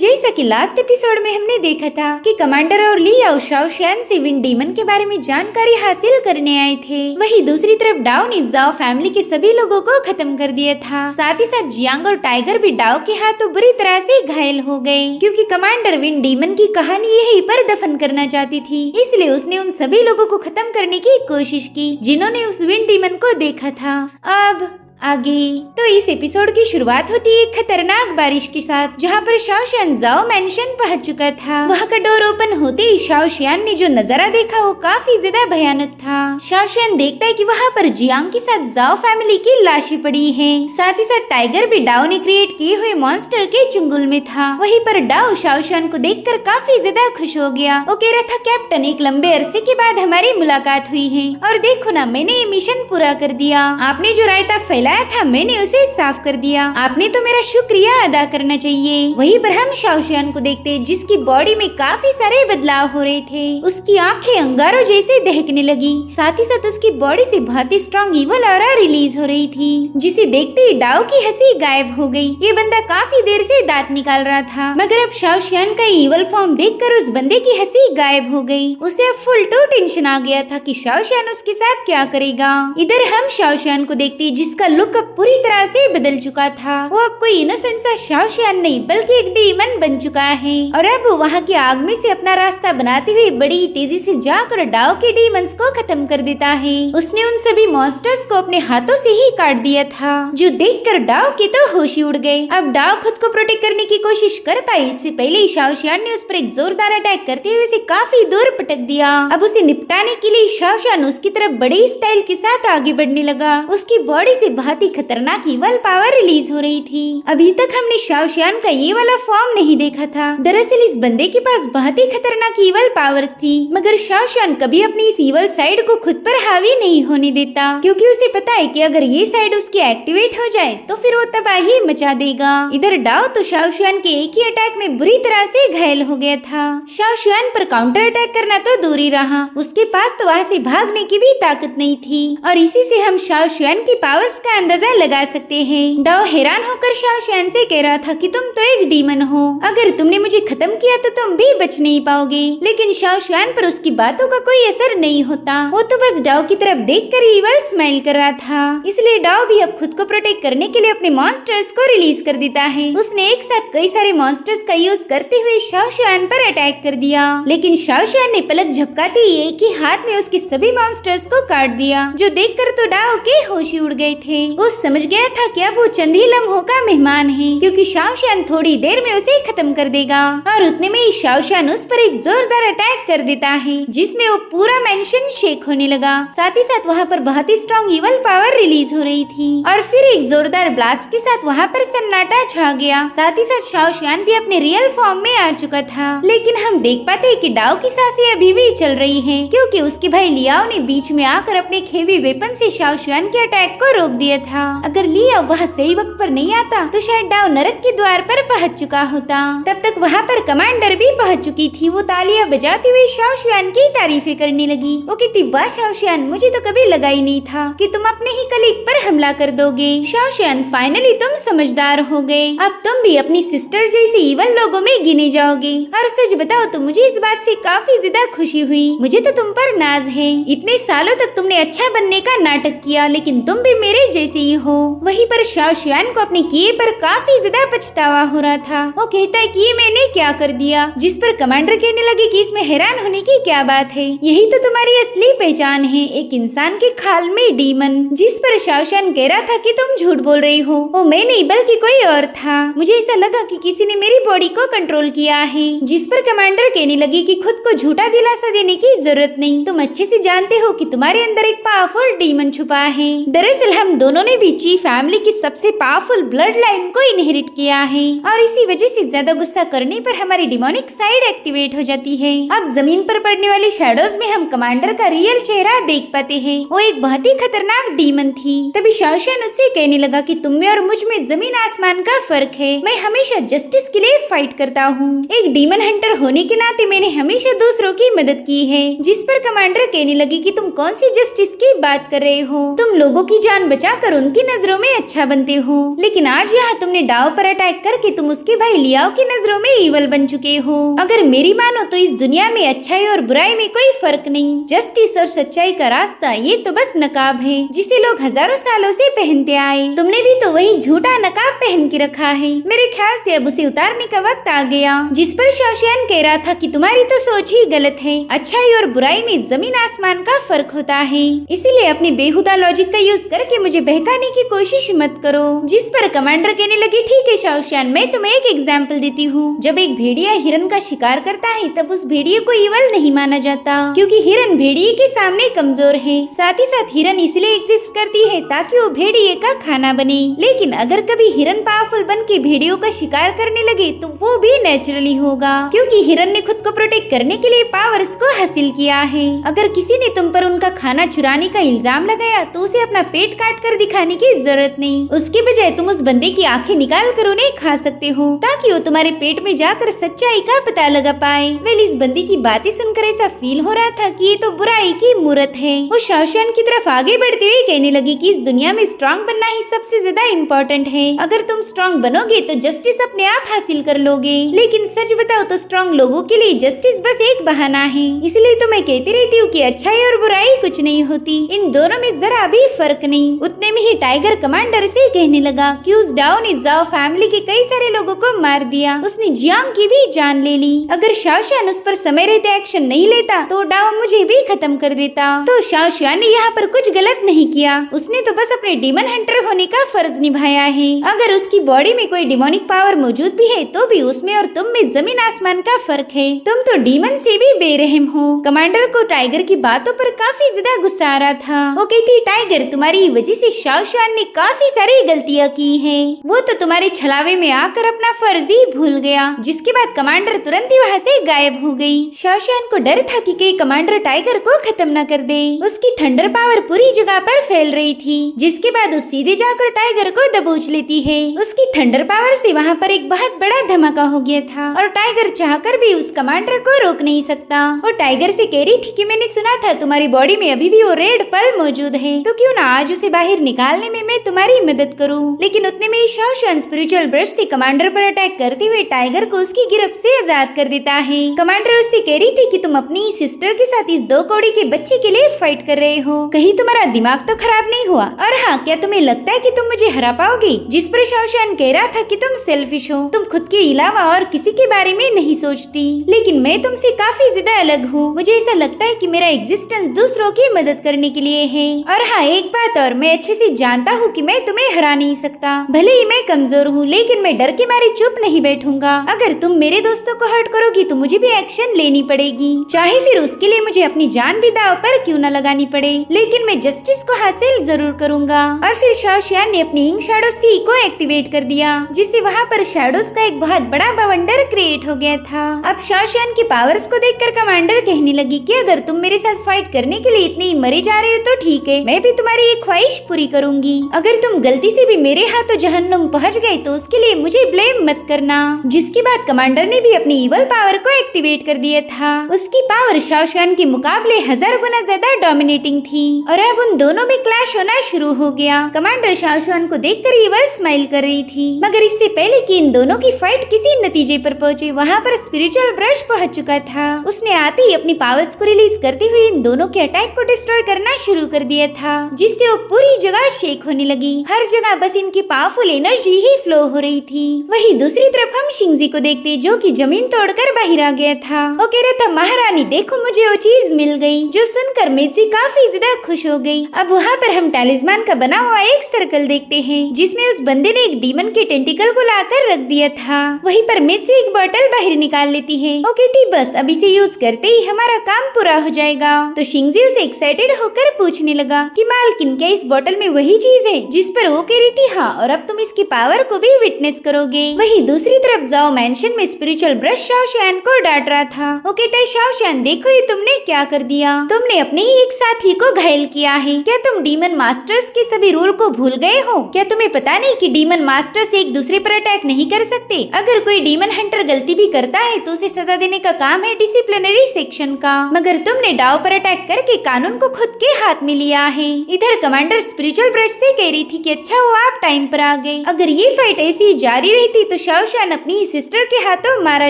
जैसा कि last episode में हमने देखा था कि कमांडर और लियाओ शाओशियान से विंड डीमन के बारे में जानकारी हासिल करने आए थे। वहीं दूसरी तरफ डाओ ने जाओ फैमिली के सभी लोगों को खत्म कर दिया था। साथ ही साथ जियांग और टाइगर भी डाओ के हाथों बुरी तरह से घायल हो गए, क्योंकि कमांडर विंड डीमन की कहानी यहीं पर दफन करना चाहती थी। इसलिए उसने उन सभी लोगों को खत्म करने की कोशिश की जिन्होंने उस विंड डीमन को देखा था। अब आगे तो इस एपिसोड की शुरुआत होती है एक खतरनाक बारिश के साथ, जहाँ पर शाओशियान जाओ मेंशन पहुंच चुका था। वहाँ का डोर ओपन होते ही शाओशियान ने जो नजारा देखा वो काफी ज्यादा भयानक था। शाओशियान देखता है कि वहाँ पर जियांग के साथ जाओ फैमिली की लाशें पड़ी हैं। साथ ही साथ टाइगर भी डाओ ने क्रिएट किए हुए मॉन्स्टर के चुंगल में था। वहीं पर डाओ शाओशियान को देखकर काफी ज्यादा खुश हो गया। वो कह रहा था, कैप्टन एक लंबे अरसे के बाद हमारी मुलाकात हुई है और देखो ना, मैंने ये मिशन पूरा कर दिया। आपने जो रायता फैला था मैंने उसे साफ कर दिया। आपने तो मेरा शुक्रिया अदा करना चाहिए। वहीं पर हम शाओशियान को देखते जिसकी बॉडी में काफी सारे बदलाव हो रहे थे। उसकी आंखें अंगारों जैसे दहकने लगी। साथ ही साथ उसकी बॉडी से बहुत ही स्ट्रॉन्ग इवल ऑरा रिलीज हो रही थी, जिसे देखते ही डाओ की हंसी गायब हो गई। ये बंदा काफी देर से दांत निकाल रहा था, मगर अब शाओशियान का इवल फॉर्म देखकर उस बंदे की हंसी गायब हो गई। उसे अब फुल टू टेंशन आ गया था कि शाओशियान उसके साथ क्या करेगा। इधर हम शाओशियान को देखते जिसका लुक पूरी तरह से बदल चुका था। वो अब कोई इनोसेंट सा शाओशियान नहीं बल्कि एक डीमन बन चुका है और अब वहाँ की आग में से अपना रास्ता बनाते हुए बड़ी तेजी से जाकर डाओ के डीमंस को खत्म कर देता है। उसने उन सभी मॉन्स्टर्स को अपने हाथों से ही काट दिया था, जो देखकर डाओ के तो होश ही उड़ गए। अब डाओ खुद को प्रोटेक्ट करने की कोशिश कर पाई, इससे पहले ही शाओशियान ने उस पर एक जोरदार अटैक करते हुए उसे काफी दूर पटक दिया। अब उसे निपटाने के लिए शाओशियान उसकी तरफ बड़ी स्टाइल के साथ आगे बढ़ने लगा। उसकी बॉडी से बहुत ही खतरनाक इवल पावर रिलीज हो रही थी। अभी तक हमने शाओशियान का ये वाला फॉर्म नहीं देखा था। दरअसल इस बंदे के पास बहुत ही खतरनाक इवल पावर्स थी, मगर शाओशियान कभी अपनी इस इवल साइड को खुद पर हावी नहीं होने देता, क्योंकि उसे पता है कि अगर ये साइड उसकी एक्टिवेट हो जाए तो फिर वो तबाही मचा देगा। इधर डाओ तो शाओशियान के एक ही अटैक में बुरी तरह से घायल हो गया था। शाओशियान पर काउंटर अटैक करना तो दूर ही रहा, उसके पास तो वहाँ से भागने की भी ताकत नहीं थी। और इसी से हम शाओशियान की पावर्स का अंदाजा लगा सकते हैं। डाओ हैरान होकर शाओशियान से कह रहा था कि तुम तो एक डीमन हो, अगर तुमने मुझे खत्म किया तो तुम भी बच नहीं पाओगे। लेकिन शाओशियान पर उसकी बातों का कोई असर नहीं होता। वो तो बस डाओ की तरफ देखकर इवल स्माइल कर रहा था। इसलिए डाओ भी अब खुद को प्रोटेक्ट करने के लिए अपने मॉन्स्टर्स को रिलीज कर देता है। उसने एक साथ कई सारे मॉन्स्टर्स का यूज करते हुए शाओशियान पर अटैक कर दिया, लेकिन शाओशियान ने पलक झपकाते ही एक ही हाथ में उसके सभी मॉन्स्टर्स को काट दिया, जो देखकर तो डाओ के होश ही उड़ गए थे। वो समझ गया था कि अब वो चंद ही लम्हों का मेहमान है, क्योंकि शाओशियान थोड़ी देर में उसे खत्म कर देगा। और उतने में ही शाओशियान उस पर एक जोरदार अटैक कर देता है, जिसमें वो पूरा मेंशन शेक होने लगा। साथ ही साथ वहाँ पर बहुत ही स्ट्रॉन्ग इवल पावर रिलीज हो रही थी और फिर एक जोरदार ब्लास्ट के साथ वहाँ पर सन्नाटा छा गया। साथ ही साथ शाओशियान भी अपने रियल फॉर्म में आ चुका था। लेकिन हम देख पाते हैं कि डाओ की सांसें अभी भी चल रही हैं, क्योंकि उसके भाई लियाओ ने बीच में आकर अपने हेवी वेपन से शाओशियान के अटैक को रोक दिया था। अगर लियाओ वह सही वक्त पर नहीं आता तो शायद डाओ नरक के द्वार पर पहुंच चुका होता। तब तक वहाँ पर कमांडर भी पहुंच चुकी थी। वो तालियां बजाते हुए शाओशियान की तारीफें करने लगी। वो कहती, वाह शाओशियान, मुझे तो कभी लगा ही नहीं था कि तुम अपने ही कलीग पर हमला कर दोगे। शाओशियान, फाइनली तुम समझदार हो गए। अब तुम भी अपनी सिस्टर जैसे इवल लोगों में गिने जाओगे। और सच बताओ तो मुझे इस बात से काफी ज्यादा खुशी हुई। मुझे तो तुम पर नाज है। इतने सालों तक तुमने अच्छा बनने का नाटक किया, लेकिन तुम भी मेरे जैसे ही हो। वहीं पर शाओशियान को अपने किए पर काफी ज्यादा पछतावा हो रहा था। वो कहता है कि ये मैंने क्या कर दिया, जिस पर कमांडर कहने लगे कि इसमें हैरान होने की क्या बात है, यही तो तुम्हारी असली पहचान है, एक इंसान के खाल में डीमन। जिस पर शाओशियान कह रहा था कि तुम झूठ बोल रही हो, वो मैं नहीं बल्कि कोई और था। मुझे ऐसा लगा कि किसी ने मेरी बॉडी को कंट्रोल किया है। जिस पर कमांडर कहने लगी कि खुद को झूठा दिलासा देने की जरूरत नहीं, तुम अच्छे से जानते हो कि तुम्हारे अंदर एक पावरफुल डीमन छुपा है। दरअसल हम दोनों ने भी ची फैमिली की सबसे पावरफुल ब्लड लाइन को इनहेरिट किया है और इसी वजह से ज्यादा गुस्सा करने पर हमारी डिमोनिक साइड एक्टिवेट हो जाती है। अब जमीन पर पड़ने वाली शैडोज में हम कमांडर का रियल चेहरा देख पाते हैं। वो एक बहुत ही खतरनाक डीमन थी। तभी शाओशियान उससे कहने लगा कि तुम में और मुझ में जमीन आसमान का फर्क है। मैं हमेशा जस्टिस के लिए फाइट करता हूँ। एक डीमन हंटर होने के नाते मैंने हमेशा दूसरों की मदद की है। जिस पर कमांडर कहने लगी कि तुम कौन सी जस्टिस की बात कर रहे हो, तुम लोगों की जान बचा कर उनकी नजरों में अच्छा बनते हो, लेकिन आज यहाँ तुमने डाओ पर अटैक करके तुम उसके भाई लियाओ की नजरों में ईवल बन चुके हो। अगर मेरी मानो तो इस दुनिया में अच्छाई और बुराई में कोई फर्क नहीं। जस्टिस और सच्चाई का रास्ता ये तो बस नकाब है जिसे लोग हजारों सालों से पहनते आए। तुमने भी तो वही झूठा नकाब पहन के रखा है। मेरे ख्याल से अब उसे उतारने का वक्त आ गया। जिस पर शाओशियान कह रहा था कि तुम्हारी तो सोच ही गलत है, अच्छाई और बुराई में जमीन आसमान का फर्क होता है, इसीलिए अपनी बेहुदा लॉजिक का यूज करके मुझे बहकाने की कोशिश मत करो। जिस पर कमांडर कहने लगे, ठीक है शाओशियान, मैं तुम्हें एक एग्जाम्पल देती हूँ। जब एक भेड़िया हिरन का शिकार करता है तब उस भेड़िए को ईवल नहीं माना जाता, क्योंकि हिरन भेड़िए के सामने कमजोर है। साथ ही साथ हिरन इसलिए एग्जिस्ट करती है ताकि वो भेड़िए का खाना बने। लेकिन अगर कभी हिरन पावरफुल बन के भेड़ियों का शिकार करने लगे तो वो भी नेचुरली होगा, क्योंकि हिरन ने खुद को प्रोटेक्ट करने के लिए पावर्स को हासिल किया है। अगर किसी ने तुम पर उनका खाना चुराने का इल्जाम लगाया तो उसे अपना पेट काट कर दिखाने की जरूरत नहीं। उसके बजाय तुम उस बंदे की आंखें निकाल कर उन्हें खा सकते हो ताकि वो तुम्हारे पेट में जाकर सच्चाई का पता लगा पाए। वेल, इस बंदी की बातें सुनकर ऐसा फील हो रहा था कि ये तो बुराई की मूरत है। वो शाओशियान की तरफ आगे बढ़ते हुए कहने लगी कि इस दुनिया में स्ट्रॉन्ग बनना ही सबसे ज्यादा इम्पोर्टेंट है। अगर तुम स्ट्रॉन्ग बनोगे तो जस्टिस अपने आप हासिल कर लोगे, लेकिन सच बताओ तो स्ट्रॉन्ग लोगों के लिए जस्टिस बस एक बहाना है। इसलिए तो मैं कहती रहती हूँ कि अच्छाई और बुराई कुछ नहीं होती, इन दोनों में जरा भी फर्क नहीं। उतने में ही टाइगर कमांडर से कहने लगा कि उस डाओ ने जाओ फैमिली के कई सारे लोगों को मार दिया, उसने जियांग की भी जान ले ली। अगर शाओशियान उस पर समय रहते एक्शन नहीं लेता तो डाओ मुझे भी खत्म कर देता। तो शाओशियान ने यहाँ पर कुछ गलत नहीं किया, उसने तो बस अपने डीमन हंटर होने का फर्ज निभाया है। अगर उसकी बॉडी में कोई डिमोनिक पावर मौजूद भी है तो भी उसमें और तुम में जमीन आसमान का फर्क है। तुम तो डीमन से भी बेरहम हो। कमांडर को टाइगर की बातों पर काफी ज्यादा गुस्सा आ रहा था। वो कहती, टाइगर तुम्हारी वजह से शाओशियान ने काफी सारी गलतियाँ की है, वो तो तुम्हारे छलावे में आकर अपना फर्ज ही भूल गया। जिसके बाद कमांडर तुरंत ही वहाँ से गायब हो गई। शाओशियान को डर था कि कहीं कमांडर टाइगर को खत्म न कर दे। उसकी थंडर पावर पूरी जगह पर फैल रही थी, जिसके बाद वो सीधे जाकर टाइगर को दबोच लेती है। उसकी थंडर पावर से वहाँ पर एक बहुत बड़ा धमाका हो गया था और टाइगर चाहकर भी उस कमांडर को रोक नहीं सकता। वो टाइगर से कह रही थी कि मैंने सुना था तुम्हारी बॉडी में अभी भी वो रेड पल मौजूद है, तो क्यों ना आज उसे बाहर निकालने में मैं तुम्हारी मदद करूं। लेकिन उतने में शाओशियान स्पिरिचुअल ब्रश से कमांडर पर अटैक करते हुए टाइगर को उसकी गिरफ्त से आजाद कर देता है। कमांडर उससे कह रही थी कि तुम अपनी सिस्टर के साथ इस 2 कौड़ी के बच्चे के लिए फाइट कर रहे हो, कहीं तुम्हारा दिमाग तो खराब नहीं हुआ? और हाँ, क्या तुम्हें लगता है कि तुम मुझे हरा पाओगे? जिस पर शाओशियान कह रहा था कि तुम सेल्फिश हो, तुम खुद के अलावा और किसी के बारे में नहीं सोचती। लेकिन मैं तुमसे काफी ज्यादा अलग हूँ। मुझे ऐसा लगता है कि मेरा एग्जिस्टेंस दूसरों की मदद करने के लिए है। और हाँ, एक बात और, मैं अच्छे से जानता हूँ कि मैं तुम्हें हरा नहीं सकता। भले ही मैं कमजोर हूँ, लेकिन मैं डर के मारे चुप नहीं बैठूंगा। अगर तुम मेरे दोस्तों को हर्ट करोगी तो मुझे भी एक्शन लेनी पड़ेगी, चाहे फिर उसके लिए मुझे अपनी जान भी दांव पर क्यों न लगानी पड़े, लेकिन मैं जस्टिस को हासिल जरूर करूंगा। और फिर शाओशियान ने अपनी इंक शैडो सी को एक्टिवेट कर दिया, जिससे वहाँ पर शैडोज का एक बहुत बड़ा बवंडर क्रिएट हो गया था। अब शाओशियान की पावर्स को देखकर कमांडर कहने लगी कि अगर तुम मेरे साथ फाइट करने के लिए इतने मरे जा रहे हो तो ठीक है, मैं भी तुम्हारी एक ख्वाहिश पूरी करूंगी। अगर तुम गलती से भी मेरे हाथों जहन्नुम पहुंच गए तो उसके लिए मुझे ब्लेम मत करना। जिसके बाद कमांडर ने भी अपनी इवल पावर को एक्टिवेट कर दिया था। उसकी पावर शाओशियान के मुकाबले 1000 गुना ज्यादा डोमिनेटिंग थी और अब उन दोनों में क्लैश होना शुरू हो गया। कमांडर शाओशियान को देखकर इवल स्माइल कर रही थी, मगर इससे पहले कि इन दोनों की फाइट किसी नतीजे पर पहुंचे, वहाँ पर स्पिरिचुअल ब्रश पहुंच चुका था। उसने आते ही अपनी पावर्स को रिलीज करते हुए इन दोनों के अटैक को डिस्ट्रॉय करना शुरू कर दिया था, जिससे वो पूरी जगह शेक होने लगी। हर जगह बस इनकी पावरफुल एनर्जी ही फ्लो हो रही थी। वही दूसरी तरफ हम शिंगजी को देखते जो कि जमीन तोड़कर बाहर आ गया था। वो कह रहा था, महारानी देखो मुझे वो चीज मिल गई, जो सुनकर मिर्ची काफी ज्यादा खुश हो गई। अब वहाँ पर हम टैलिस्मान का बना हुआ एक सर्कल देखते हैं, जिसमें उस बंदे ने एक डीमन के टेंटिकल को लाकर रख दिया था। वहीं पर मिर्ची एक बोतल बाहर निकाल लेती है। वो कहती, बस अब इसे यूज करते ही हमारा काम पूरा हो जाएगा। तो शिंगजी उसे एक्साइटेड होकर पूछने लगा कि मालकिन, क्या इस बोतल में वही चीज है? जिस पर वो कह रही थी, हाँ, और अब तुम इसकी पावर को भी विटनेस करोगे। वहीं दूसरी तरफ जाओ मैंशन में स्पिरिचुअल ब्रश शाओशियान को डांट रहा था। वो कहता है, शाओशियान देखो ये तुमने क्या कर दिया, तुमने अपने ही एक साथी को घायल किया है। क्या तुम डीमन मास्टर्स के सभी रूल को भूल गए हो? क्या तुम्हें पता नहीं कि डीमन मास्टर्स एक दूसरे पर अटैक नहीं कर सकते? अगर कोई डीमन हंटर गलती भी करता है तो उसे सजा देने का काम है डिसिप्लिनरी सेक्शन का, मगर तुमने डाओ पर अटैक करके कानून को खुद के हाथ में लिया है। इधर कमांडर स्पिरिचुअल ब्रश से कह रही थी कि अच्छा हुआ आप टाइम पर आ गए, अगर ये फाइट ऐसी ही जारी रहती तो शाओशान अपनी ही सिस्टर के हाथों मारा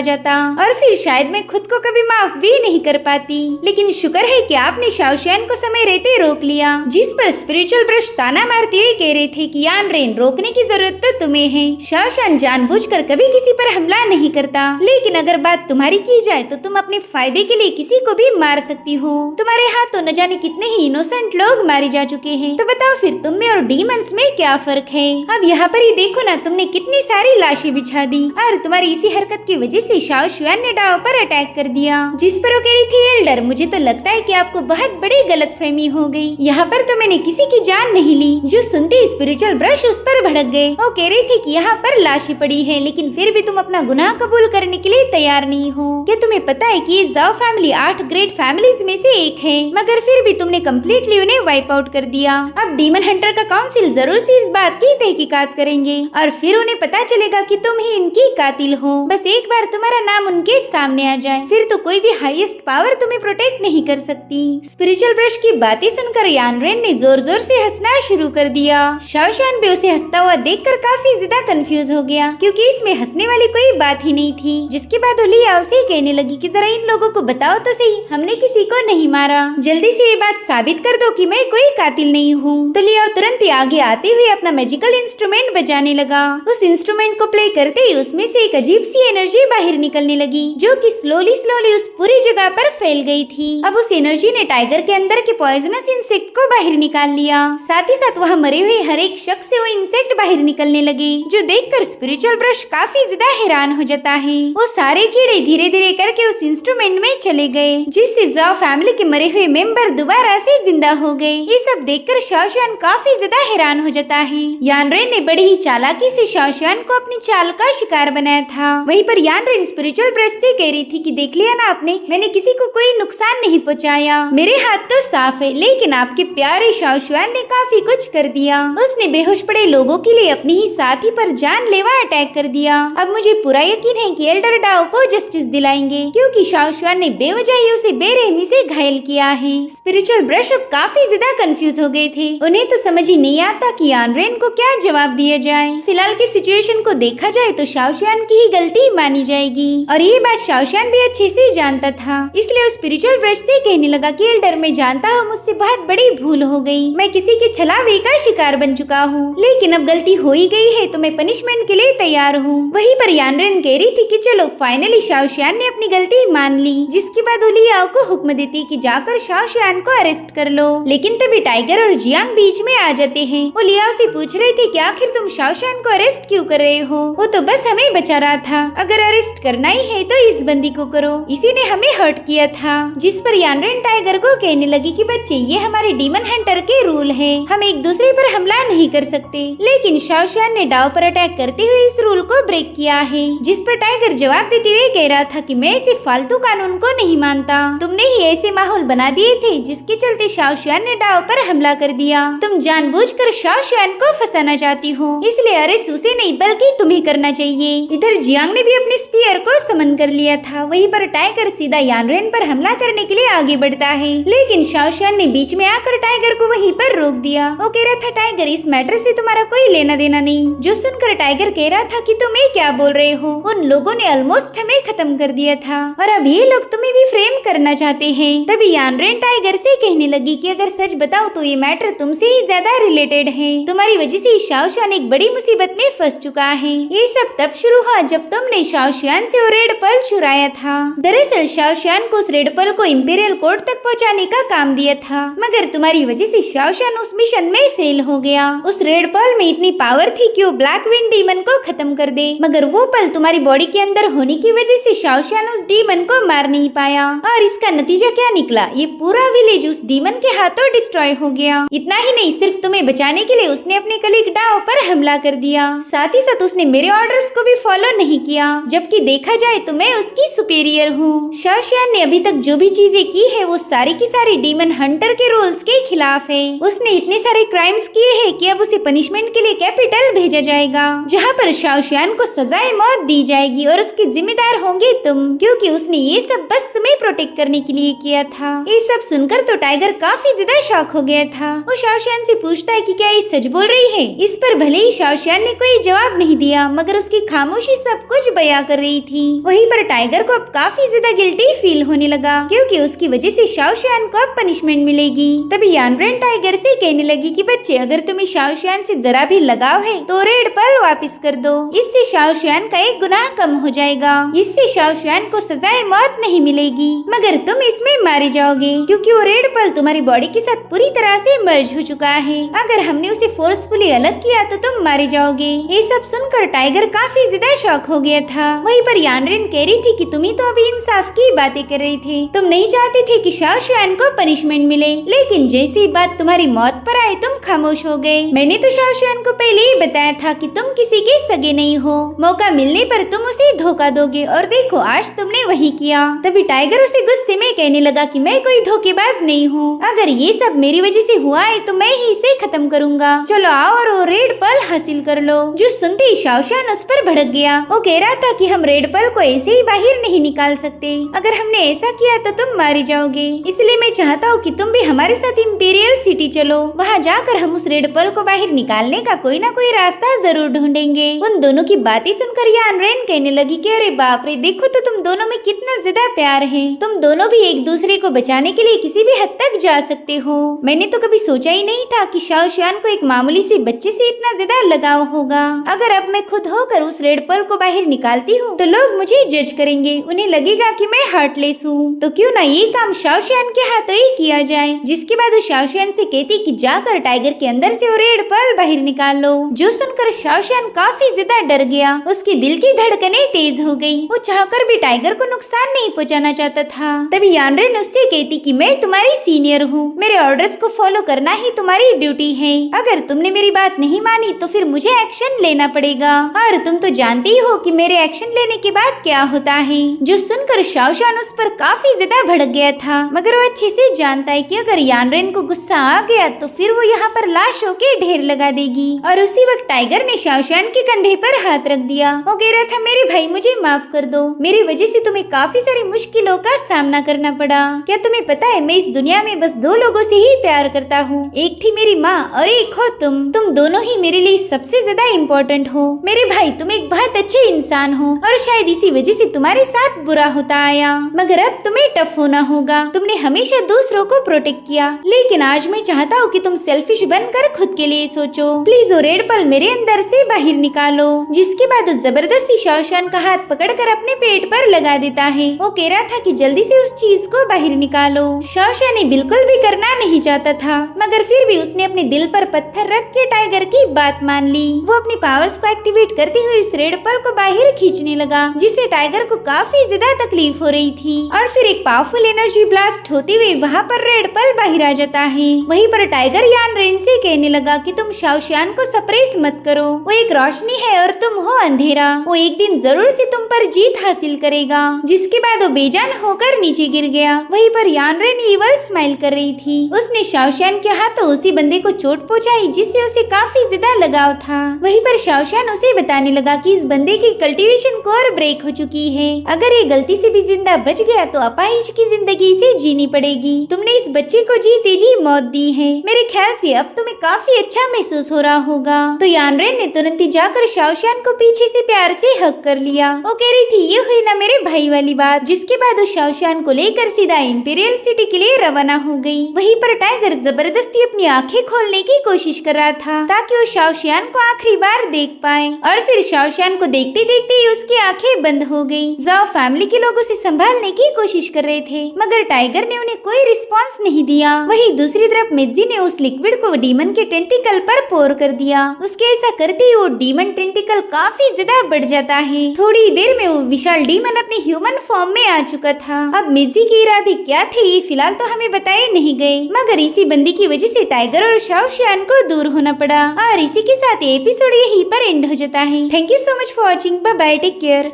जाता और फिर शायद मैं खुद को कभी माफ भी नहीं कर पाती। लेकिन शुक्र है कि आपने शाओशान को समय रहते रोक लिया। जिस पर स्पिरिचुअल ब्रश ताना मारते हुए कह रहे थे कि यानरेन रोकने की जरूरत तो तुम्हें है। शाओशान जानबूझकर कभी किसी पर हमला नहीं करता, लेकिन अगर बात तुम्हारी की जाए तो तुम अपने फायदे के लिए किसी को भी मार सकती हो। तुम्हारे हाथों न जाने कितने ही इनोसेंट लोग मारे जा चुके हैं, तो बताओ फिर तुम में और डीमंस में क्या फर्क है। अब यहाँ पर ही देखो ना, तुमने कितनी सारी लाशें बिछा दी और तुम्हारी इसी हरकत की वजह से शाओ शुआन ने डाओ पर अटैक कर दिया। जिस पर वो कह रही थी एल्डर, मुझे तो लगता है कि आपको बहुत बड़ी गलतफहमी हो गई, यहाँ पर तो मैंने किसी की जान नहीं ली। जो सुनते स्पिरिचुअल ब्रश उस पर भड़क गए। वो कह रही थी कि यहाँ पर लाशें पड़ी है, लेकिन फिर भी तुम अपना गुनाह कबूल करने के लिए तैयार नहीं हो। क्या तुम्हें पता है कि ये जाओ फैमिली 8 ग्रेट फैमिलीज में से एक है, मगर फिर भी तुमने कम्प्लीटली उन्हें वाइप आउट कर दिया। अब डीमन हंटर का काउंसिल जरूर से इस बात की तहकीकात करेंगे और फिर उन्हें पता चलेगा कि तुम ही इनकी कातिल हो। बस एक बार तुम्हारा नाम उनके सामने आ जाए, फिर तो कोई भी हाईएस्ट पावर तुम्हें प्रोटेक्ट नहीं कर सकती। स्पिरिचुअल ब्रश की बातें सुनकर यानरेन ने जोर जोर से हंसना शुरू कर दिया। शाओशान भी उसे हंसता हुआ देखकर काफी ज्यादा कंफ्यूज हो गया, क्योंकि इसमें हंसने वाली कोई बात ही नहीं थी। जिसके बाद लिया उसे कहने लगी कि जरा इन लोगों को बताओ तो सही, हमने किसी को नहीं मारा, जल्दी से ये बात साबित कर दो कि मैं कोई कातिल नहीं हूँ। तो लिया तुरंत ही आगे आते हुए अपना मैजिकल इंस्ट्रूमेंट बजाने लगा। उस इंस्ट्रूमेंट को प्ले करते ही उसमें से एक अजीब सी एनर्जी बाहर निकलने लगी, जो कि स्लोली स्लोली उस पूरी जगह पर फैल गई थी। अब उस एनर्जी ने टाइगर के अंदर के पॉइजनस इंसेक्ट को बाहर निकाल लिया। साथ ही साथ वहाँ मरे हुए हर एक शख्स से वो इंसेक्ट बाहर निकलने लगे, जो देखकर स्पिरिचुअल ब्रश काफी ज्यादा हैरान हो जाता है। वो सारे कीड़े धीरे धीरे करके उस इंस्ट्रूमेंट में चले गए, जिससे जाओ फैमिली के मरे हुए मेंबर दोबारा से जिंदा हो गए। ये सब देखकर शाओशान काफी ज्यादा हैरान हो जाता है। यानरेन ने बड़ी ही चालाकी से शाओशान को अपनी चाल का शिकार बनाया था। वहीं पर यानरेन स्पिरिचुअल ब्रश से कह रही थी कि देख लिया ना आपने, मैंने किसी को कोई नुकसान नहीं पहुंचाया, मेरे हाथ तो साफ है, लेकिन आपके प्यारे शाओशान ने काफी कुछ कर दिया। उसने बेहोश पड़े लोगों के लिए अपनी ही साथी पर जानलेवा अटैक कर दिया। अब मुझे पूरा यकीन है कि एल्डर डाओ को जस्टिस दिलाएंगे, क्योंकि शाओशान ने बेवजह ही उसे बेरहमी से घायल किया है। स्पिरिचुअल ब्रश अब काफी ज्यादा कंफ्यूज हो गए थे। उन्हें तो समझ ही नहीं आता कि यानरेन को क्या जवाब दिया जाए। फिलहाल की सिचुएशन को देखा जाए तो शाओशान की ही गलती मानी जाएगी, और ये बात शाओशान भी अच्छे से जानता था। इसलिए उस स्पिरिचुअल ब्रश से कहने लगा कि एल्डर, मैं जानता हूँ मुझसे बहुत बड़ी भूल हो गई, मैं किसी के छलावे का शिकार बन चुका हूँ, लेकिन अब गलती हो ही गई है तो मैं पनिशमेंट के लिए तैयार हूँ। वहीं पर यानरेन कह रही थी कि चलो फाइनली शाओशान ने अपनी गलती मान ली, जिसके बाद लियाओ को हुक्म देती कि जाकर शाओशान को अरेस्ट कर लो। लेकिन तभी टाइगर और जियांग बीच में आ जाते हैं। वो लियाओ से पूछ रहे थे कि आखिर तुम शाओशान को अरेस्ट क्यों कर रहे हो, वो तो बस हमें बचा रहा था, अगर अरेस्ट करना ही है तो इस बंदी को करो, इसी ने हमें हर्ट किया था। जिस पर यानरेन टाइगर को कहने लगी कि बच्चे, ये हमारे डीमन हंटर के रूल है, हम एक दूसरे पर हमला नहीं कर सकते, लेकिन शाओशान ने डाओ पर अटैक करते हुए इस रूल को ब्रेक किया है। जिस पर टाइगर जवाब देते हुए कह रहा था कि मैं इसे फालतू कानून को नहीं मानता, तुमने ही ऐसे माहौल बना दिए थे जिसके चलते शाओशान ने डाओ पर हमला कर दिया, तुम जानबूझकर शाओशान को फंसाना चाहती हो, इसलिए अरेस्ट उसे नहीं बल्कि तुम्हें करना चाहिए। इधर जियांग ने भी अपने स्पीयर को समन कर लिया था। वहीं पर टाइगर सीधा यानरेन पर हमला करने के लिए आगे बढ़ता है, लेकिन शाओशान ने बीच में आकर टाइगर को वहीं पर रोक दिया। वो कह रहा था टाइगर, इस मैटर से तुम्हारा कोई लेना देना नहीं। जो सुनकर टाइगर कह रहा था कि तुम क्या बोल रहे हो, उन लोगों ने ऑलमोस्ट हमें खत्म कर दिया था और अब ये लोग तुम्हें भी फ्रेम करना चाहते हैं। तभी यानरेन टाइगर से कहने लगी कि अगर सच बताओ तो ये मैटर तुमसे ही ज्यादा रिलेटेड है, तुम्हारी वजह से शाओशान एक बड़ी मुसीबत में फंस चुका है। ये सब तब शुरू हुआ जब तुमने शाओशान से वो रेड पर्ल चुराया था। दरअसल शाओशान को उस रेड पर्ल को इंपीरियल कोर्ट तक पहुंचाने का काम दिया था, मगर तुम्हारी वजह से शाओशान उस मिशन में फेल हो गया। उस रेड पर्ल में इतनी पावर थी कि वो ब्लैक विंड डीमन को खत्म कर दे, मगर वो पल तुम्हारी बॉडी के अंदर होने की वजह से शाओशान उस डीमन को मार नहीं पाया, और इसका नतीजा क्या निकला, ये पूरा विलेज उस डीमन के हाथों डिस्ट्रॉय हो गया। इतना ही नहीं, सिर्फ तुम्हें बचाने के लिए उसने अपने कलीग डाओ पर हमला कर दिया, साथ ही साथ उसने मेरे ऑर्डर्स को भी फॉलो नहीं किया। जबकि देखा जाए तो परंतु मैं उसकी सुपीरियर हूँ। शाओशियान ने अभी तक जो भी चीजें की है वो सारी की सारी डीमन हंटर के रूल्स के खिलाफ है। उसने इतने सारे क्राइम्स किए हैं कि अब उसे पनिशमेंट के लिए कैपिटल भेजा जाएगा, जहाँ पर शाओशियान को सजाए मौत दी जाएगी और उसके जिम्मेदार होंगे तुम, क्योंकि उसने ये सब बस तुम्हें प्रोटेक्ट करने के लिए किया था। ये सब सुनकर तो टाइगर काफी ज्यादा शॉक हो गया था। वो शाओशियान से पूछता है कि क्या ये सच बोल रही है। इस पर भले ही शाओशियान ने कोई जवाब नहीं दिया, मगर उसकी खामोशी सब कुछ बयां कर रही थी। वहीं पर टाइगर को अब काफी ज्यादा गिल्टी फील होने लगा, क्योंकि उसकी वजह से शाओशियान को अब पनिशमेंट मिलेगी। तभी यानरेन टाइगर से कहने लगी कि बच्चे, अगर तुम्हें शाओशियान से जरा भी लगाव है तो रेड पर्ल वापस कर दो, इससे शाओशियान का एक गुनाह कम हो जाएगा। इससे शाओशियान को सजाए मौत नहीं मिलेगी, मगर तुम इसमें मारे जाओगे, क्योंकि वो रेड पर्ल तुम्हारी बॉडी के साथ पूरी तरह से मर्ज हो चुका है। अगर हमने उसे फोर्सफुली अलग किया तो तुम मारे जाओगे। ये सब सुनकर टाइगर काफी ज्यादा शॉक हो गया था। वहीं पर यानरेन कह रही थी कि तुम ही तो अभी इंसाफ की बातें कर रहे थे, तुम नहीं चाहते थे कि शाओशियान को पनिशमेंट मिले, लेकिन जैसे ही बात तुम्हारी मौत पर आई तुम खामोश हो गए। मैंने तो शाओशियान को पहले ही बताया था कि तुम किसी के सगे नहीं हो, मौका मिलने पर तुम उसे धोखा दोगे, और देखो आज तुमने वही किया। तभी टाइगर उसे गुस्से में कहने लगा कि मैं कोई धोखेबाज नहीं हूँ, अगर ये सब मेरी वजह से हुआ है तो मैं ही इसे खत्म करूंगा। चलो आओ और वो रेड पर्ल हासिल कर लो। जो सुनते ही शाओशियान उस पर भड़क गया। वो कह रहा था कि हम रेड पर्ल को ऐसे ही बाहर नहीं निकाल सकते, अगर हमने ऐसा किया तो तुम मारे जाओगे, इसलिए मैं चाहता हूँ कि तुम भी हमारे साथ इंपीरियल सिटी चलो, वहाँ जाकर हम उस रेड पर्ल को बाहर निकालने का कोई ना कोई रास्ता जरूर ढूंढेंगे। उन दोनों की बातें सुनकर यानरेन कहने लगी कि अरे बाप रे, देखो तो तुम दोनों में कितना ज्यादा प्यार है, तुम दोनों भी एक दूसरे को बचाने के लिए किसी भी हद तक जा सकते हो। मैंने तो कभी सोचा ही नहीं था कि शाओशियान को एक मामूली से बच्चे से इतना ज्यादा लगाव होगा। अगर अब मैं खुद होकर उस रेड पर्ल को बाहर निकालती हूँ तो लोग मुझे जज करेंगे, उन्हें लगेगा कि मैं हार्टलेस हूँ, तो क्यों ना ये काम शाओशियान के हाथों ही किया जाए। जिसके बाद वो शाओशियान से कहती कि जाकर टाइगर के अंदर से वो रेड पर्ल बाहर निकाल लो। जो सुनकर शाओशियान काफी ज्यादा डर गया, उसके दिल की धड़कनें तेज हो गई। वो चाहकर भी टाइगर को नुकसान नहीं पहुँचाना चाहता था। तभी यानरेन उससे कहती कि मैं तुम्हारी सीनियर हूँ, मेरे ऑर्डर्स को फॉलो करना ही तुम्हारी ड्यूटी है, अगर तुमने मेरी बात नहीं मानी तो फिर मुझे एक्शन लेना पड़ेगा, और तुम तो जानते ही हो कि मेरे एक्शन लेने के बाद क्या होता है। जो सुनकर शाओशियान उस पर काफी ज्यादा भड़क गया था, मगर वो अच्छे से जानता है कि अगर यानरेन को गुस्सा आ गया तो फिर वो यहाँ पर लाशों के ढेर लगा देगी। और उसी वक्त टाइगर ने शाओशियान के कंधे पर हाथ रख दिया। वो कह रहा था मेरे भाई मुझे माफ कर दो, मेरी वजह से तुम्हें काफी सारी मुश्किलों का सामना करना पड़ा। क्या तुम्हें पता है मैं इस दुनिया में बस दो लोगों से ही प्यार करता हूँ, एक थी मेरी माँ और एक हो तुम दोनों ही मेरे लिए सबसे ज्यादा इम्पोर्टेंट हो। मेरे भाई तुम एक बहुत अच्छे इंसान हो और शायद इसी वजह से तुम्हारे साथ बुरा होता आया, मगर अब तुम्हें टफ होना होगा। तुमने हमेशा दूसरों को प्रोटेक्ट किया, लेकिन आज मैं चाहता हूँ कि तुम सेल्फिश बनकर खुद के लिए सोचो। प्लीज वो रेड पर्ल मेरे अंदर से बाहर निकालो। जिसके बाद वो जबरदस्ती शाओशियान का हाथ पकड़कर अपने पेट पर लगा देता है। वो कह रहा था कि जल्दी से उस चीज को बाहर निकालो। शाओशियान ने बिल्कुल भी करना नहीं चाहता था, मगर फिर भी उसने अपने दिल पर पत्थर रख के टाइगर की बात मान ली। वो अपनी पावर्स को एक्टिवेट करते हुए इस रेड पर्ल को बाहर खींचने लगा, जिससे टाइगर को काफी ज्यादा तकलीफ हो रही थी। और फिर एक पावरफुल एनर्जी ब्लास्ट होते हुए वहाँ पर रेड पर्ल बाहर आ जाता है। वहीं पर टाइगर यानरेन से कहने लगा कि तुम शाओशियान को सप्रेस मत करो, वो एक रोशनी है और तुम हो अंधेरा, वो एक दिन जरूर से तुम पर जीत हासिल करेगा। जिसके बाद वो बेजान होकर नीचे गिर गया। वहीं पर यानरेन ईवल स्माइल कर रही थी। उसने शाओशियान के हाथों उसी बंदे को चोट पहुंचाई जिससे उसे काफी ज्यादा लगाव था। वहीं पर शाओशियान उसे बताने लगा कि इस बंदे की कल्टीवेशन कोर ब्रेक हो चुकी है, अगर ये गलती से भी जिंदा बच गया तो अपाहिज की जिंदगी से जीनी पड़ेगी। तुमने इस बच्चे को जीते जी मौत दी है, मेरे ख्याल से अब तुम्हें काफी अच्छा महसूस हो रहा होगा। तो यानरेन ने तुरंत ही जाकर शाओशियान को पीछे से प्यार से हक कर लिया। वो कह रही थी ये हुई ना मेरे भाई वाली बात। जिसके बाद वो शाओशियान को लेकर सीधा इंपीरियल सिटी के लिए रवाना हो गई। वहीं पर टाइगर जबरदस्ती अपनी आंखें खोलने की कोशिश कर रहा था ताकि वो शाओशियान को आखिरी बार देख पाए, और फिर शाओशियान को देखते देखते ही उसकी आंखें बंद हो गई। जाओ फैमिली के लोग उसे संभालने की कोशिश कर रहे थे, मगर टाइगर ने उन्हें कोई रिस्पांस नहीं दिया। वहीं दूसरी तरफ मिर्जी ने उस लिक्विड को डीमन के टेंटिकल पर पोर कर दिया। उसके ऐसा करते ही वो डीमन टेंटिकल काफी ज्यादा बढ़ जाता है। थोड़ी देर में वो विशाल डीमन अपनी ह्यूमन फॉर्म में आ चुका था। अब मिर्जी के इरादे क्या थे ये फिलहाल तो हमें बताए नहीं गए, मगर इसी बंदी की वजह से टाइगर और शाओशियान को दूर होना पड़ा। और इसी के साथ एपिसोड यहीं पर एंड हो जाता है। Thank you so much for watching. Bye bye, take care.